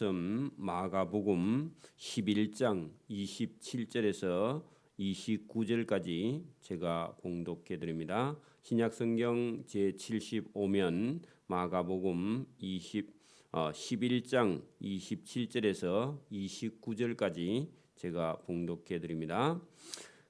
말씀 마가복음 11장 27절에서 29절까지 제가 봉독해 드립니다. 신약성경 제75면 마가복음 11장 27절에서 29절까지 제가 봉독해 드립니다.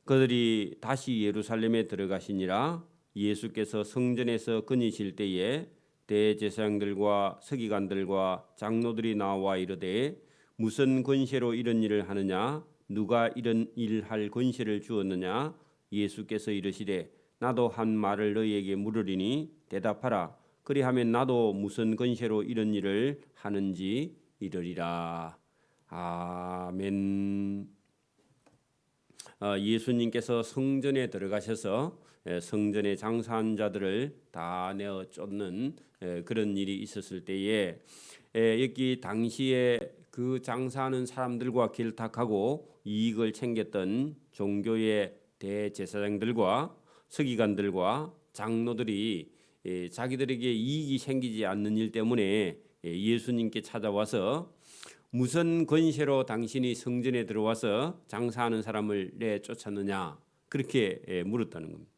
그들이 다시 예루살렘에 들어가시니라. 예수께서 성전에서 거니실 때에 대제사장들과 서기관들과 장로들이 나와 이르되 무슨 권세로 이런 일을 하느냐? 누가 이런 일할 권세를 주었느냐? 예수께서 이르시되 나도 한 말을 너희에게 물으리니 대답하라. 그리하면 나도 무슨 권세로 이런 일을 하는지 이르리라. 아멘. 예수님께서 성전에 들어가셔서 성전에 장사한 자들을 다 내어 쫓는 그런 일이 있었을 때에 여기 당시에 그 장사하는 사람들과 결탁하고 이익을 챙겼던 종교의 대제사장들과 서기관들과 장로들이 자기들에게 이익이 생기지 않는 일 때문에 예수님께 찾아와서 무슨 권세로 당신이 성전에 들어와서 장사하는 사람을 내쫓았느냐 그렇게 물었다는 겁니다.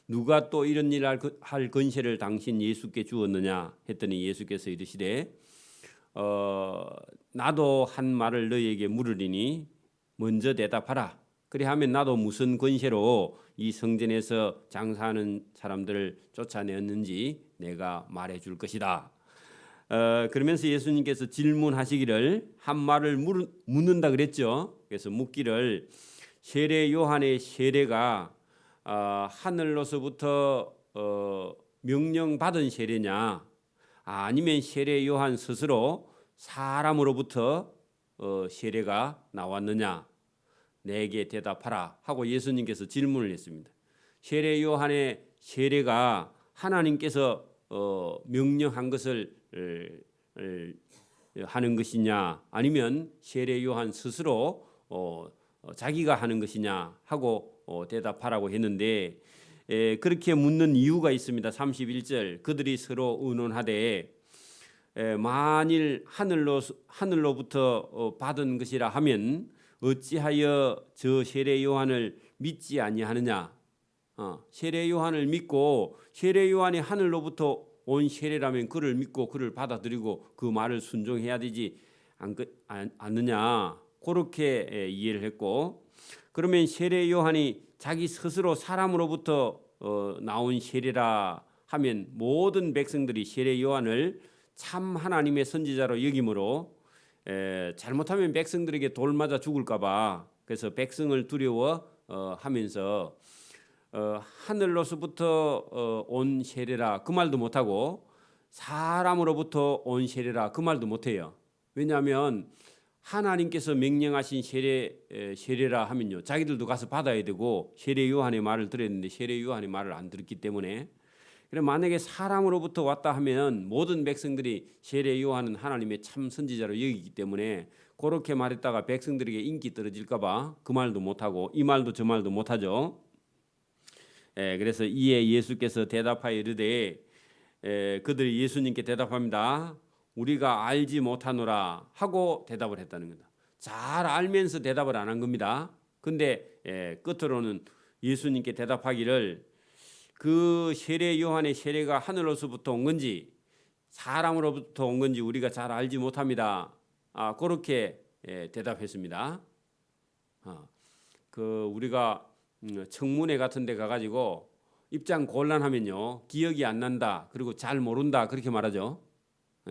누가 또 이런 일을 할 권세를 당신 예수께 주었느냐 했더니 예수께서 이르시되 나도 한 말을 너희에게 물으리니 먼저 대답하라. 그리하면 나도 무슨 권세로 이 성전에서 장사하는 사람들을 쫓아내었는지 내가 말해줄 것이다. 그러면서 예수님께서 질문하시기를 한 말을 묻는다 그랬죠. 그래서 묻기를 세례 요한의 세례가 하늘로서부터 명령받은 세례냐 아니면 세례 요한 스스로 사람으로부터 세례가 나왔느냐 내게 대답하라 하고 예수님께서 질문을 했습니다. 세례 요한의 세례가 하나님께서 명령한 것을 하는 것이냐 아니면 세례 요한 스스로 자기가 하는 것이냐 하고 대답하라고 했는데 그렇게 묻는 이유가 있습니다. 31절 그들이 서로 의논하되 만일 하늘로부터 받은 것이라 하면 어찌하여 저 세례 요한을 믿지 아니하느냐. 세례 요한을 믿고 세례 요한이 하늘로부터 온 세례라면 그를 믿고 그를 받아들이고 그 말을 순종해야 되지 않느냐 그렇게 이해를 했고 그러면 세례 요한이 자기 스스로 사람으로부터 나온 세례라 하면 모든 백성들이 세례 요한을 참 하나님의 선지자로 여김으로 잘못하면 백성들에게 돌 맞아 죽을까 봐 그래서 백성을 두려워 하면서 하늘로서부터 온 세례라 그 말도 못하고 사람으로부터 온 세례라 그 말도 못해요. 왜냐하면 하나님께서 명령하신 세례라 하면요 자기들도 가서 받아야 되고 세례 요한의 말을 들어야 되는데 세례 요한의 말을 안 들었기 때문에 그래 만약에 사람으로부터 왔다 하면 모든 백성들이 세례 요한은 하나님의 참 선지자로 여기기 때문에 그렇게 말했다가 백성들에게 인기 떨어질까 봐 그 말도 못하고 이 말도 저 말도 못하죠. 그래서 이에 예수께서 대답하여 이르되 그들이 예수님께 대답합니다. 우리가 알지 못하노라 하고 대답을 했다는 겁니다. 잘 알면서 대답을 안 한 겁니다. 근데 끝으로는 예수님께 대답하기를 그 세례 요한의 세례가 하늘로서부터 온 건지 사람으로부터 온 건지 우리가 잘 알지 못합니다. 그렇게 대답했습니다. 우리가 청문회 같은 데 가가지고 입장 곤란하면요 기억이 안 난다 그리고 잘 모른다 그렇게 말하죠.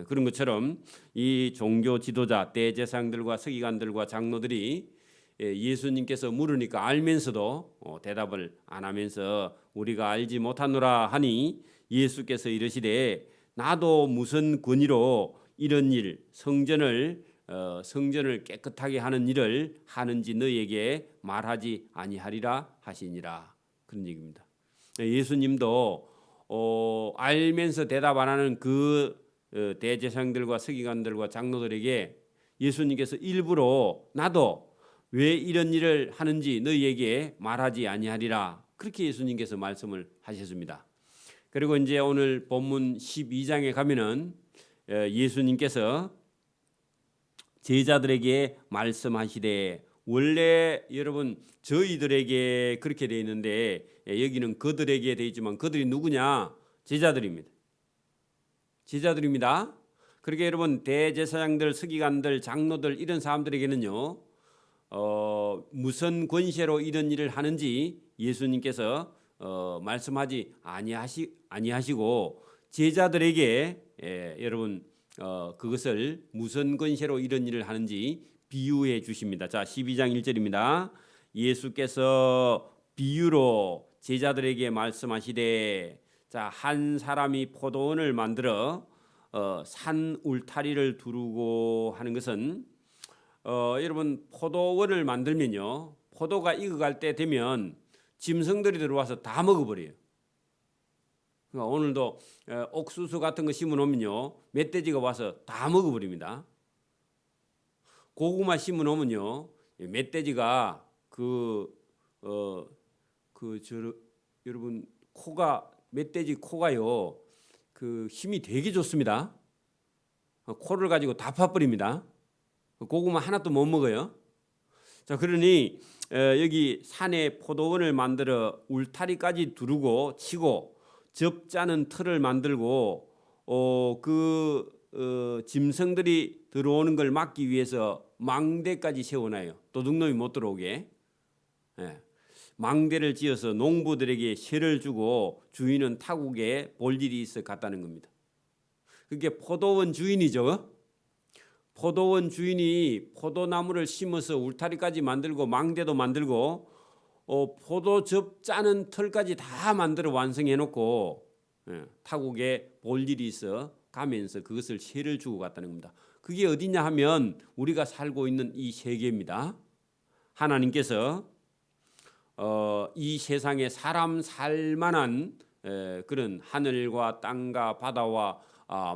그런 것처럼 이 종교 지도자 대제사장들과 서기관들과 장로들이 예수님께서 물으니까 알면서도 대답을 안 하면서 우리가 알지 못하노라 하니 예수께서 이르시되 나도 무슨 권위로 이런 일 성전을 깨끗하게 하는 일을 하는지 너희에게 말하지 아니하리라 하시니라 그런 얘기입니다. 예수님도 알면서 대답 안 하는 그 대제사장들과 서기관들과 장로들에게 예수님께서 일부러 나도 왜 이런 일을 하는지 너희에게 말하지 아니하리라 그렇게 예수님께서 말씀을 하셨습니다. 그리고 이제 오늘 본문 12장에 가면은 예수님께서 제자들에게 말씀하시되, 원래 여러분 저희들에게 그렇게 되어 있는데 여기는 그들에게 되어 있지만 그들이 누구냐? 제자들입니다. 제자들입니다. 그러게 여러분 대제사장들, 서기관들, 장로들 이런 사람들에게는요 무슨 권세로 이런 일을 하는지 예수님께서 말씀하지 아니하시고 제자들에게 여러분 그것을 무슨 권세로 이런 일을 하는지 비유해 주십니다. 자, 12장 1절입니다. 예수께서 비유로 제자들에게 말씀하시되, 자, 한 사람이 포도원을 만들어 산 울타리를 두르고 하는 것은 여러분 포도원을 만들면요 포도가 익어갈 때 되면 짐승들이 들어와서 다 먹어버려요. 그러니까 오늘도 옥수수 같은 거 심어놓으면요 멧돼지가 와서 다 먹어버립니다. 고구마 심어놓으면요 멧돼지가 여러분 멧돼지 코가요 그 힘이 되게 좋습니다. 코를 가지고 다 파버립니다. 고구마 하나도 못 먹어요. 자, 그러니 여기 산에 포도원을 만들어 울타리까지 두르고 치고 접자는 틀을 만들고 짐승들이 들어오는 걸 막기 위해서 망대까지 세워놔요. 도둑놈이 못 들어오게. 망대를 지어서 농부들에게 세를 주고 주인은 타국에 볼 일이 있어 갔다는 겁니다. 그게 포도원 주인이죠. 포도원 주인이 포도나무를 심어서 울타리까지 만들고 망대도 만들고 포도즙 짜는 털까지 다 만들어 완성해 놓고 타국에 볼 일이 있어 가면서 그것을 세를 주고 갔다는 겁니다. 그게 어디냐 하면 우리가 살고 있는 이 세계입니다. 하나님께서 이 세상에 사람 살만한 그런 하늘과 땅과 바다와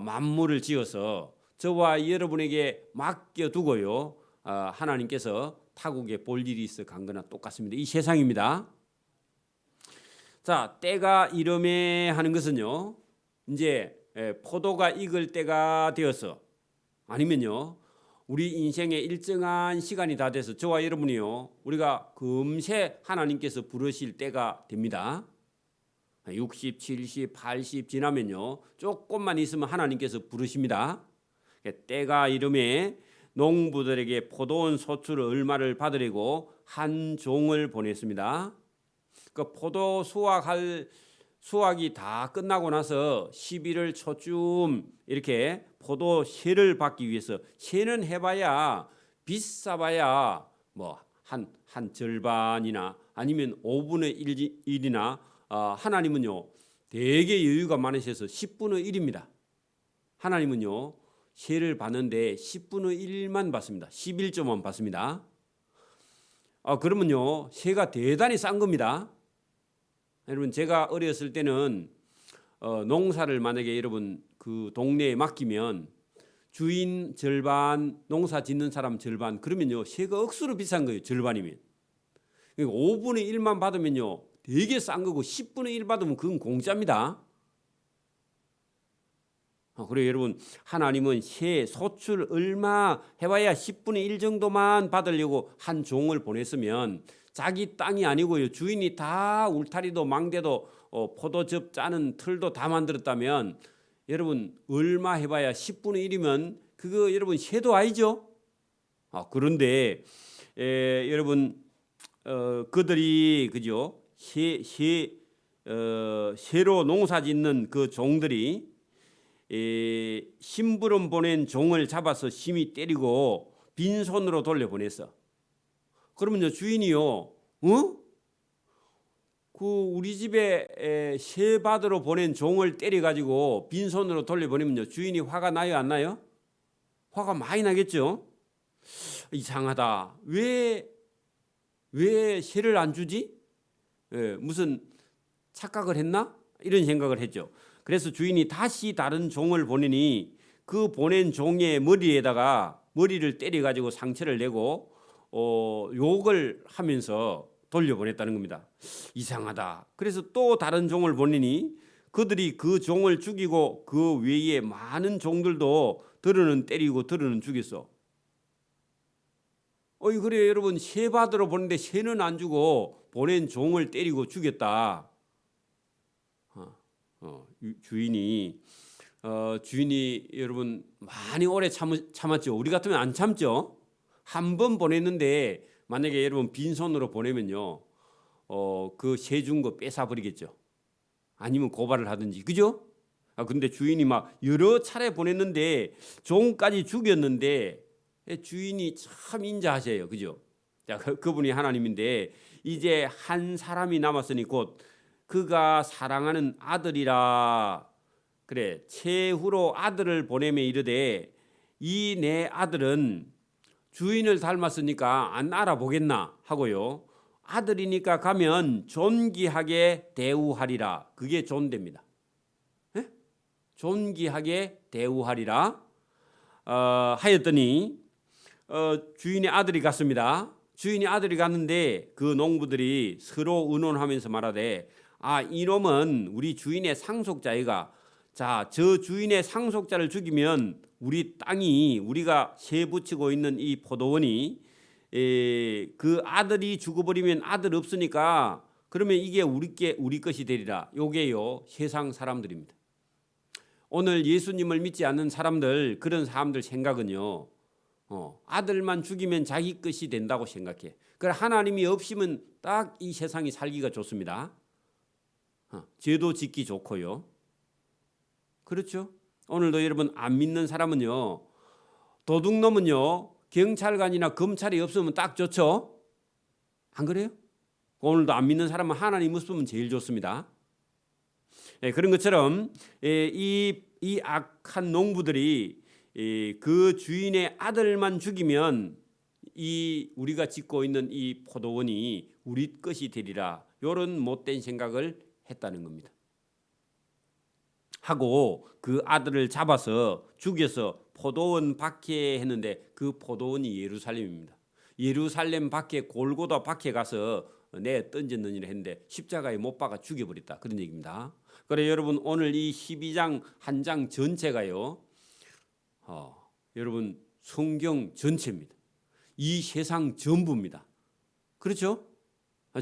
만물을 지어서 저와 여러분에게 맡겨두고요 하나님께서 타국에 볼 일이 있어 간 거나 똑같습니다. 이 세상입니다. 자, 때가 이름에 하는 것은요 이제 포도가 익을 때가 되어서 아니면요 우리 인생의 일정한 시간이 다 돼서 저와 여러분이요 우리가 금세 하나님께서 부르실 때가 됩니다. 60, 70, 80 지나면요 조금만 있으면 하나님께서 부르십니다. 때가 이름에 농부들에게 포도원 소출 얼마를 받으려고 한 종을 보냈습니다. 그 포도 수확이 다 끝나고 나서 11월 초쯤 이렇게 포도 세를 받기 위해서 세는 해봐야 비싸봐야 뭐 한 절반이나 아니면 5분의 1이나 하나님은요 되게 여유가 많으셔서 10분의 1입니다. 하나님은요 세를 받는데 10분의 1만 받습니다. 11조만 받습니다. 그러면요 세가 대단히 싼 겁니다. 여러분 제가 어렸을 때는 농사를 만약에 여러분 그 동네에 맡기면 주인 절반, 농사 짓는 사람 절반 그러면요 세가 억수로 비싼 거예요. 절반이면. 그러니까 5분의 1만 받으면요 되게 싼 거고 10분의 1 받으면 그건 공짜입니다. 그래요 여러분 하나님은 세 소출 얼마 해봐야 10분의 1 정도만 받으려고 한 종을 보냈으면 자기 땅이 아니고요 주인이 다 울타리도 망대도 포도즙 짜는 틀도 다 만들었다면 여러분 얼마 해봐야 10분의 1이면 그거 여러분 세도 아니죠. 그런데 여러분 그들이 그죠 세로 농사짓는 그 종들이 심부름 보낸 종을 잡아서 심히 때리고 빈손으로 돌려보냈어. 그러면요 주인이요 그 우리 집에 세 받으러 보낸 종을 때려가지고 빈손으로 돌려보내면요 주인이 화가 나요 안 나요? 화가 많이 나겠죠. 이상하다. 왜 세를 안 주지? 무슨 착각을 했나? 이런 생각을 했죠. 그래서 주인이 다시 다른 종을 보내니 그 보낸 종의 머리에다가 머리를 때려가지고 상처를 내고 욕을 하면서 돌려보냈다는 겁니다. 이상하다. 그래서 또 다른 종을 보내니 그들이 그 종을 죽이고 그 외에 많은 종들도 들어는 때리고 들어는 죽였어. 어이 그래 여러분 세 받으러 보는데 세는 안 주고 보낸 종을 때리고 죽였다. 주인이 주인이 여러분 많이 오래 참았죠. 우리 같으면 안 참죠. 한 번 보냈는데 만약에 여러분 빈손으로 보내면요, 그 세 준 거 뺏어 버리겠죠. 아니면 고발을 하든지, 그죠? 근데 주인이 막 여러 차례 보냈는데 종까지 죽였는데 주인이 참 인자하세요, 그죠? 자, 그분이 하나님인데 이제 한 사람이 남았으니 곧 그가 사랑하는 아들이라. 그래, 최후로 아들을 보내며 이르되 이 내 아들은 주인을 닮았으니까 안 알아보겠나 하고요. 아들이니까 가면 존귀하게 대우하리라. 그게 존대입니다. 예? 존귀하게 대우하리라 하였더니 주인의 아들이 갔습니다. 주인의 아들이 갔는데 그 농부들이 서로 의논하면서 말하되 이놈은 우리 주인의 상속자이가 자, 저 주인의 상속자를 죽이면 우리 땅이 우리가 세 붙이고 있는 이 포도원이 그 아들이 죽어버리면 아들 없으니까 그러면 이게 우리 것이 되리라. 요게요 세상 사람들입니다. 오늘 예수님을 믿지 않는 사람들 그런 사람들 생각은요 아들만 죽이면 자기 것이 된다고 생각해. 그래 하나님이 없으면 딱 이 세상이 살기가 좋습니다. 죄도 짓기 좋고요. 그렇죠? 오늘도 여러분 안 믿는 사람은요 도둑놈은요 경찰관이나 검찰이 없으면 딱 좋죠? 안 그래요? 오늘도 안 믿는 사람은 하나님 없으면 제일 좋습니다. 그런 것처럼 이 악한 농부들이 그 주인의 아들만 죽이면 이 우리가 짓고 있는 이 포도원이 우리 것이 되리라. 이런 못된 생각을 했다는 겁니다. 하고 그 아들을 잡아서 죽여서 포도원 밖에 했는데 그 포도원이 예루살렘입니다. 예루살렘 밖에 골고다 밖에 가서 내 던졌느니라 했는데 십자가에 못 박아 죽여버렸다. 그런 얘기입니다. 그래 여러분 오늘 이 12장 한 장 전체가요. 여러분 성경 전체입니다. 이 세상 전부입니다. 그렇죠?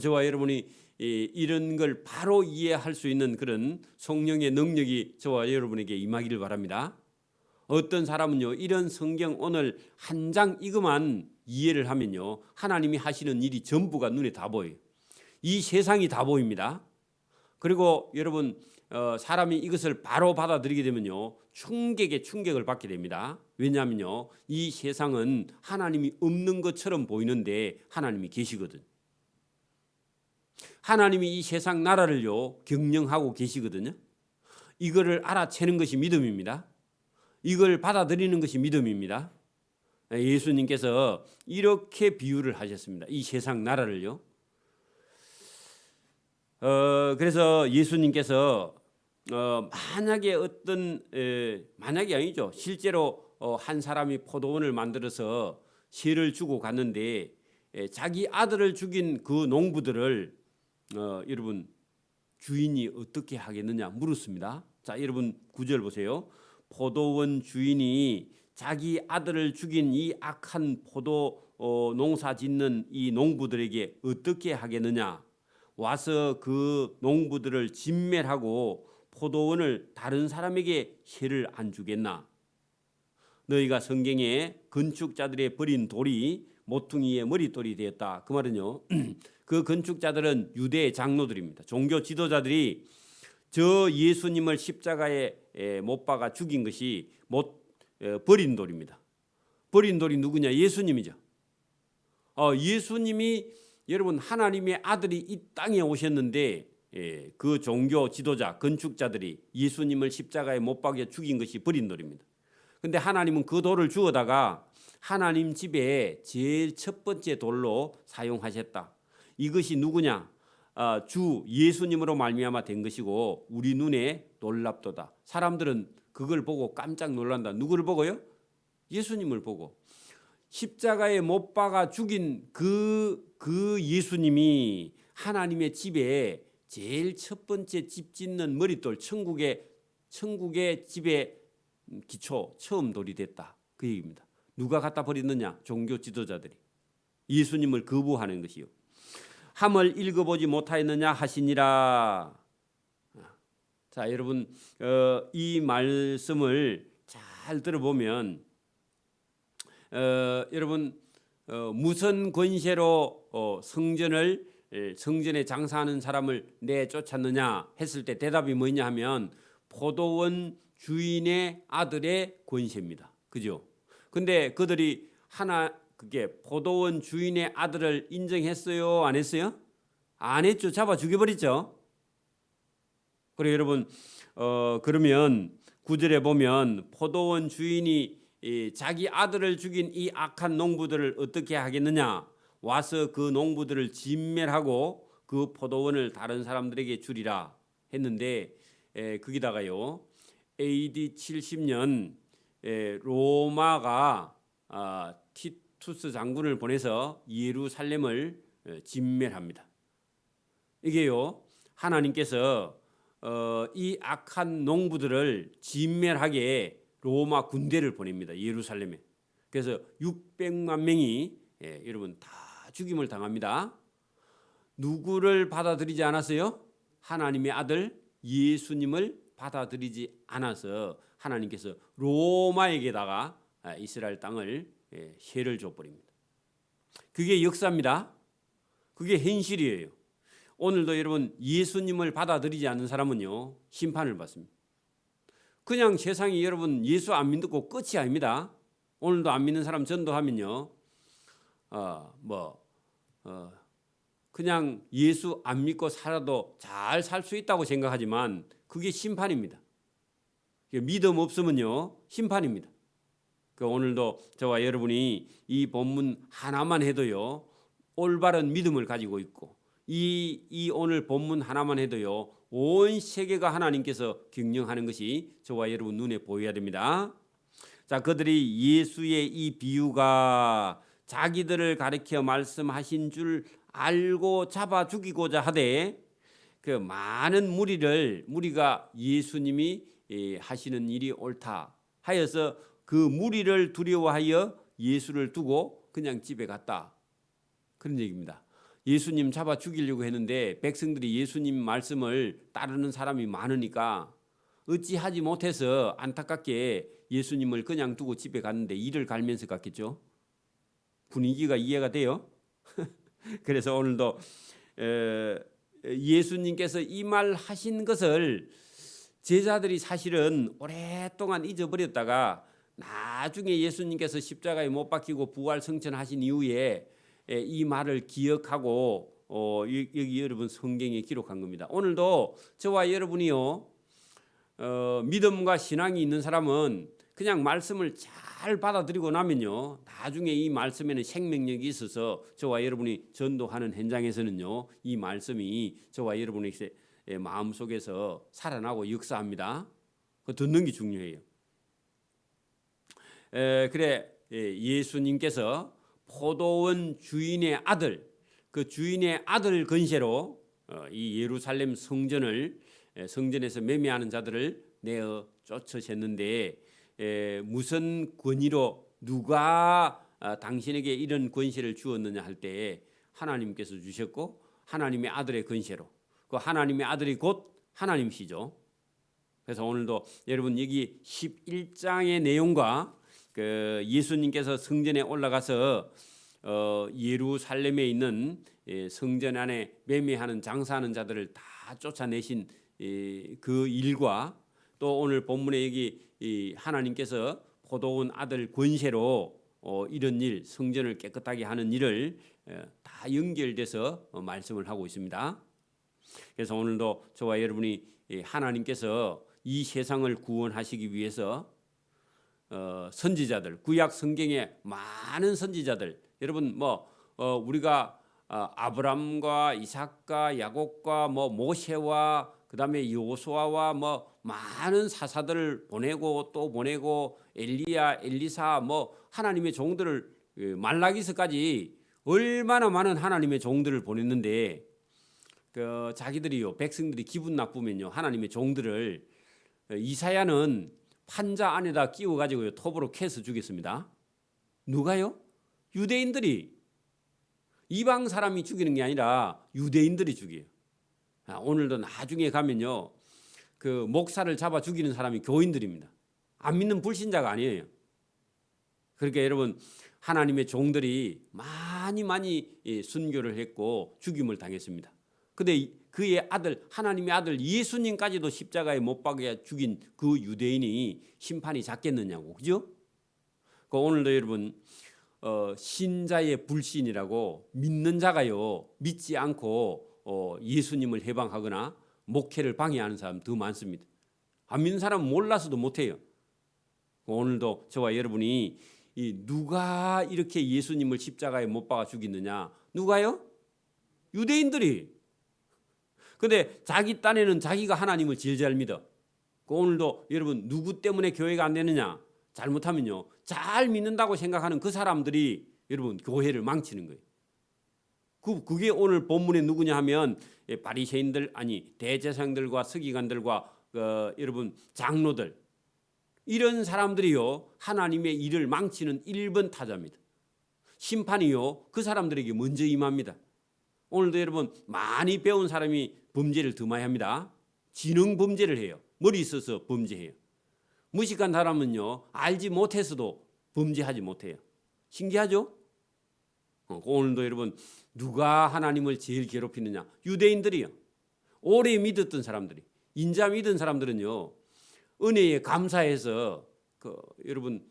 저와 여러분이 이런 걸 바로 이해할 수 있는 그런 성령의 능력이 저와 여러분에게 임하기를 바랍니다. 어떤 사람은요 이런 성경 오늘 한 장 이것만 이해를 하면요 하나님이 하시는 일이 전부가 눈에 다 보여요. 이 세상이 다 보입니다. 그리고 여러분 사람이 이것을 바로 받아들이게 되면요 충격을 받게 됩니다. 왜냐하면요 이 세상은 하나님이 없는 것처럼 보이는데 하나님이 계시거든. 하나님이 이 세상 나라를요 경영하고 계시거든요. 이거를 알아채는 것이 믿음입니다. 이걸 받아들이는 것이 믿음입니다. 예수님께서 이렇게 비유를 하셨습니다. 이 세상 나라를요. 그래서 예수님께서 만약에 만약이 아니죠. 실제로 한 사람이 포도원을 만들어서 세를 주고 갔는데 자기 아들을 죽인 그 농부들을 여러분 주인이 어떻게 하겠느냐 물었습니다. 자 여러분 9절 보세요. 포도원 주인이 자기 아들을 죽인 이 악한 포도 농사 짓는 이 농부들에게 어떻게 하겠느냐. 와서 그 농부들을 진멸하고 포도원을 다른 사람에게 세를 안 주겠나. 너희가 성경에 건축자들의 버린 돌이 모퉁이의 머릿돌이 되었다. 그 말은요. 그 건축자들은 유대 장로들입니다. 종교 지도자들이 저 예수님을 십자가에 못 박아 죽인 것이 버린 돌입니다. 버린 돌이 누구냐? 예수님이죠. 예수님이 여러분 하나님의 아들이 이 땅에 오셨는데 그 종교 지도자 건축자들이 예수님을 십자가에 못 박아 죽인 것이 버린 돌입니다. 근데 하나님은 그 돌을 주워다가 하나님 집에 제일 첫 번째 돌로 사용하셨다. 이것이 누구냐? 주 예수님으로 말미암아 된 것이고 우리 눈에 놀랍도다. 사람들은 그걸 보고 깜짝 놀란다. 누구를 보고요? 예수님을 보고. 십자가에 못 박아 죽인 그 예수님이 하나님의 집에 제일 첫 번째 집 짓는 머릿돌, 천국의 집의 기초 처음 돌이 됐다. 그 얘기입니다. 누가 갖다 버렸느냐? 종교 지도자들이. 예수님을 거부하는 것이요. 함을 읽어보지 못하였느냐 하시니라. 자, 여러분 이 말씀을 잘 들어보면 여러분 무슨 권세로 성전에 장사하는 사람을 내쫓았느냐 했을 때 대답이 뭐냐 하면 포도원 주인의 아들의 권세입니다. 그죠? 근데 그들이 그게 포도원 주인의 아들을 인정했어요? 안 했어요? 안 했죠. 잡아 죽여버렸죠. 그리고 여러분 그러면 9절에 보면 포도원 주인이 자기 아들을 죽인 이 악한 농부들을 어떻게 하겠느냐? 와서 그 농부들을 진멸하고 그 포도원을 다른 사람들에게 주리라 했는데 거기다가요 AD 70년 로마가 티투스 장군을 보내서 예루살렘을 진멸합니다. 이게요 하나님께서 이 악한 농부들을 진멸하게 로마 군대를 보냅니다. 예루살렘에. 그래서 600만 명이 여러분 다 죽임을 당합니다. 누구를 받아들이지 않았어요? 하나님의 아들 예수님을 받아들이지 않아서 하나님께서 로마에게다가 이스라엘 땅을 해를 줘버립니다. 그게 역사입니다. 그게 현실이에요. 오늘도 여러분 예수님을 받아들이지 않는 사람은요 심판을 받습니다. 그냥 세상이 여러분 예수 안 믿고 끝이 아닙니다. 오늘도 안 믿는 사람 전도하면요 그냥 예수 안 믿고 살아도 잘 살 수 있다고 생각하지만 그게 심판입니다. 믿음 없으면요 심판입니다. 오늘도 저와 여러분이 이 본문 하나만 해도요 올바른 믿음을 가지고 있고 이 오늘 본문 하나만 해도요 온 세계가 하나님께서 경영하는 것이 저와 여러분 눈에 보여야 됩니다. 자, 그들이 예수의 이 비유가 자기들을 가리켜 말씀하신 줄 알고 잡아 죽이고자 하되 그 많은 무리가 예수님이 하시는 일이 옳다 하여서 그 무리를 두려워하여 예수를 두고 그냥 집에 갔다. 그런 얘기입니다. 예수님 잡아 죽이려고 했는데 백성들이 예수님 말씀을 따르는 사람이 많으니까 어찌하지 못해서 안타깝게 예수님을 그냥 두고 집에 갔는데 이를 갈면서 갔겠죠. 분위기가 이해가 돼요? 그래서 오늘도 예수님께서 이 말 하신 것을 제자들이 사실은 오랫동안 잊어버렸다가 나중에 예수님께서 십자가에 못 박히고 부활 승천하신 이후에 이 말을 기억하고 여기 여러분 성경에 기록한 겁니다. 오늘도 저와 여러분이요 믿음과 신앙이 있는 사람은 그냥 말씀을 잘 받아들이고 나면요 나중에 이 말씀에는 생명력이 있어서 저와 여러분이 전도하는 현장에서는요 이 말씀이 저와 여러분의 마음속에서 살아나고 역사합니다. 그 듣는 게 중요해요. 그래 예수님께서 포도원 주인의 아들, 그 주인의 아들 권세로 이 예루살렘 성전에서 매매하는 자들을 내어 쫓으셨는데 무슨 권위로 누가 당신에게 이런 권세를 주었느냐 할 때 하나님께서 주셨고 하나님의 아들의 권세로 그 하나님의 아들이 곧 하나님이시죠. 그래서 오늘도 여러분 여기 11장의 내용과 그 예수님께서 성전에 올라가서 예루살렘에 있는 성전 안에 매매하는 장사하는 자들을 다 쫓아내신 그 일과 또 오늘 본문에 여기 하나님께서 포도원 아들 권세로 이런 일 성전을 깨끗하게 하는 일을 다 연결돼서 말씀을 하고 있습니다. 그래서 오늘도 저와 여러분이 하나님께서 이 세상을 구원하시기 위해서 선지자들 구약 성경에 많은 선지자들 여러분 우리가 아브람과 이삭과 야곱과 모세와 그다음에 여호수아와 많은 사사들을 보내고 또 보내고 엘리야 엘리사 하나님의 종들을 말라기서까지 얼마나 많은 하나님의 종들을 보냈는데 자기들이요 백성들이 기분 나쁘면요 하나님의 종들을 이사야는 판자 안에다 끼워 가지고요 톱으로 캐서 죽였습니다. 누가요? 유대인들이 이방 사람이 죽이는 게 아니라 유대인들이 죽여요. 오늘도 나중에 가면요, 그 목사를 잡아 죽이는 사람이 교인들입니다. 안 믿는 불신자가 아니에요. 그러니까 여러분, 하나님의 종들이 많이 순교를 했고 죽임을 당했습니다. 근데 그의 아들, 하나님의 아들 예수님까지도 십자가에 못 박아 죽인 그 유대인이 심판이 작겠느냐고, 그죠? 오늘도 여러분, 신자의 불신이라고, 믿는 자가요 믿지 않고 예수님을 해방하거나 목회를 방해하는 사람 더 많습니다. 안 믿는 사람은 몰라서도 못해요. 오늘도 저와 여러분이 누가 이렇게 예수님을 십자가에 못 박아 죽이느냐? 누가요? 유대인들이. 근데 자기 딴에는 자기가 하나님을 제일 잘 믿어. 오늘도 여러분, 누구 때문에 교회가 안 되느냐? 잘못하면요, 잘 믿는다고 생각하는 그 사람들이 여러분 교회를 망치는 거예요. 그게 오늘 본문에 누구냐 하면 바리새인들, 아니 대제사장들과 서기관들과 여러분 장로들, 이런 사람들이요 하나님의 일을 망치는 1번 타자입니다. 심판이요 그 사람들에게 먼저 임합니다. 오늘도 여러분 많이 배운 사람이 범죄를 더 많이 합니다. 지능 범죄를 해요. 머리 있어서 범죄해요. 무식한 사람은요 알지 못해서도 범죄하지 못해요. 신기하죠? 오늘도 여러분 누가 하나님을 제일 괴롭히느냐? 유대인들이요. 오래 믿었던 사람들이, 인자 믿은 사람들은요 은혜에 감사해서 여러분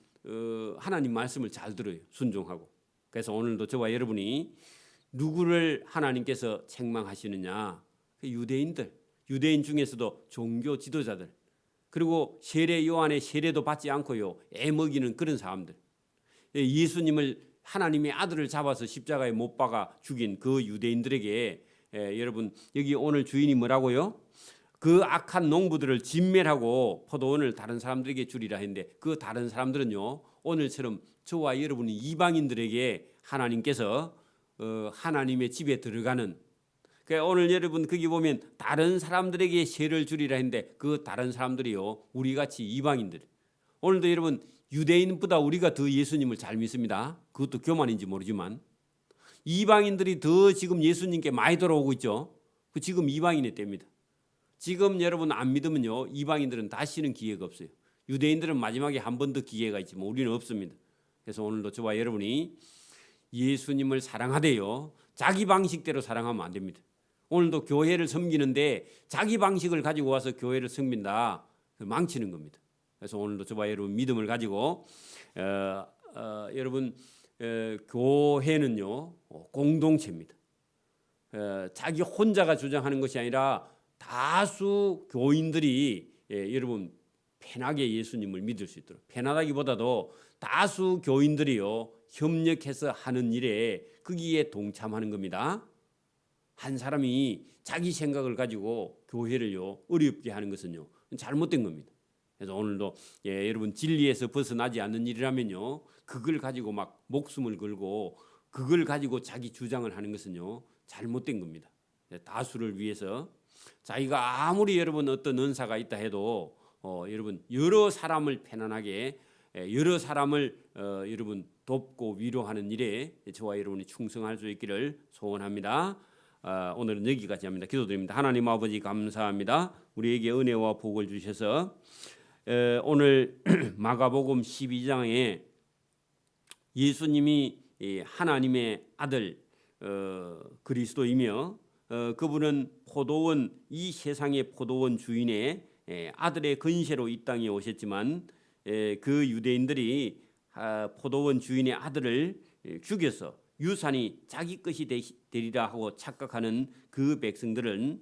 하나님 말씀을 잘 들어요. 순종하고. 그래서 오늘도 저와 여러분이 누구를 하나님께서 책망하시느냐? 유대인들, 유대인 중에서도 종교 지도자들, 그리고 세례 요한의 세례도 받지 않고요 애먹이는 그런 사람들, 예수님을 하나님의 아들을 잡아서 십자가에 못 박아 죽인 그 유대인들에게 여러분 여기 오늘 주인이 뭐라고요? 그 악한 농부들을 진멸하고 포도원을 다른 사람들에게 주리라 했는데, 그 다른 사람들은요 오늘처럼 저와 여러분이 이방인들에게 하나님께서 하나님의 집에 들어가는, 그러니까 오늘 여러분 거기 보면 다른 사람들에게 세를 주리라 했는데 그 다른 사람들이요 우리같이 이방인들. 오늘도 여러분 유대인보다 우리가 더 예수님을 잘 믿습니다. 그것도 교만인지 모르지만 이방인들이 더 지금 예수님께 많이 돌아오고 있죠. 그 지금 이방인의 때입니다. 지금 여러분 안 믿으면요 이방인들은 다시는 기회가 없어요. 유대인들은 마지막에 한 번 더 기회가 있지만 우리는 없습니다. 그래서 오늘도 저와 여러분이 예수님을 사랑하되요 자기 방식대로 사랑하면 안 됩니다. 오늘도 교회를 섬기는데 자기 방식을 가지고 와서 교회를 섬긴다, 망치는 겁니다. 그래서 오늘도 저와 여러분 믿음을 가지고 여러분 교회는요 공동체입니다. 자기 혼자가 주장하는 것이 아니라 다수 교인들이 여러분 편하게 예수님을 믿을 수 있도록, 편하다기보다도 다수 교인들이요 협력해서 하는 일에 거기에 동참하는 겁니다. 한 사람이 자기 생각을 가지고 교회를요 어렵게 하는 것은요 잘못된 겁니다. 그래서 오늘도 여러분 진리에서 벗어나지 않는 일이라면요 그걸 가지고 막 목숨을 걸고 그걸 가지고 자기 주장을 하는 것은요 잘못된 겁니다. 다수를 위해서 자기가 아무리 여러분 어떤 은사가 있다 해도 여러분 여러 사람을 편안하게, 여러 사람을 여러분 돕고 위로하는 일에 저와 여러분이 충성할 수 있기를 소원합니다. 오늘은 여기까지 합니다. 기도드립니다. 하나님 아버지 감사합니다. 우리에게 은혜와 복을 주셔서 오늘 마가복음 12장에 예수님이 하나님의 아들 그리스도이며 그분은 포도원, 이 세상의 포도원 주인의 아들의 건세로 이 땅에 오셨지만 그 유대인들이 포도원 주인의 아들을 죽여서 유산이 자기 것이 되리라 하고 착각하는 그 백성들은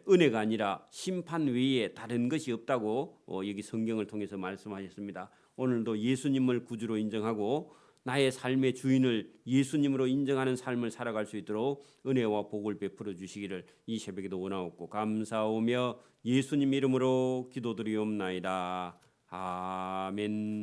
은혜가 아니라 심판 외에 다른 것이 없다고 여기 성경을 통해서 말씀하셨습니다. 오늘도 예수님을 구주로 인정하고 나의 삶의 주인을 예수님으로 인정하는 삶을 살아갈 수 있도록 은혜와 복을 베풀어 주시기를 이 새벽에도 원하옵고 감사하며 예수님 이름으로 기도드리옵나이다. 아멘.